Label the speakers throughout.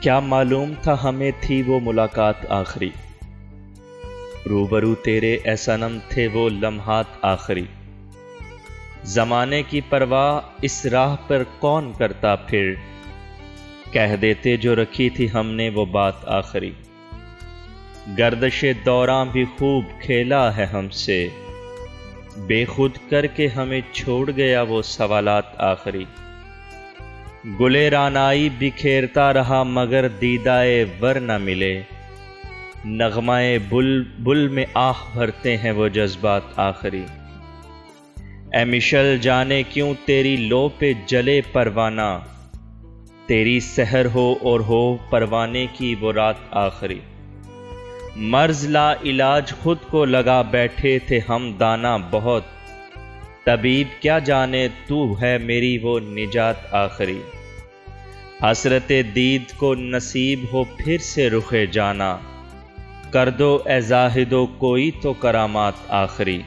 Speaker 1: کیا معلوم تھا ہمیں تھی وہ ملاقات آخری، روبرو تیرے اے صنم تھے وہ لمحات آخری۔ زمانے کی پرواہ اس راہ پر کون کرتا پھر، کہہ دیتے جو رکھی تھی ہم نے وہ بات آخری۔ گردش دوراں بھی خوب کھیلا ہے ہم سے، بے خود کر کے ہمیں چھوڑ گیا وہ سوالات آخری۔ گلے رعنائی بکھیرتا رہا مگر دیدائے ور نہ ملے، نغمۂ بلبل میں آہ بھرتے ہیں وہ جذبات آخری۔ اے مشل جانے کیوں تیری لو پہ جلے پروانہ، تیری سحر ہو اور ہو پروانے کی وہ رات آخری۔ مرض لا علاج خود کو لگا بیٹھے تھے ہم دانا بہت، طبیب کیا جانے تو ہے میری وہ نجات آخری۔ حسرت دید کو نصیب ہو پھر سے رخ جانا، کر دو اے زاہدو کوئی تو کرامات آخری۔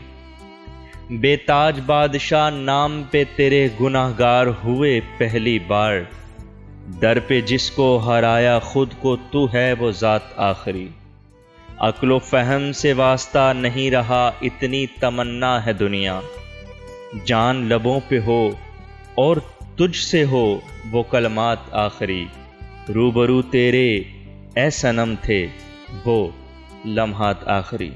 Speaker 1: بے تاج بادشاہ نام پہ تیرے گناہ گار ہوئے پہلی بار، در پہ جس کو ہرایا خود کو تو ہے وہ ذات آخری۔ عقل و فہم سے واسطہ نہیں رہا اتنی تمنا ہے دنیا، جان لبوں پہ ہو اور تجھ سے ہو وہ کلمات آخری۔ روبرو تیرے اے صنم تھے وہ لمحات آخری۔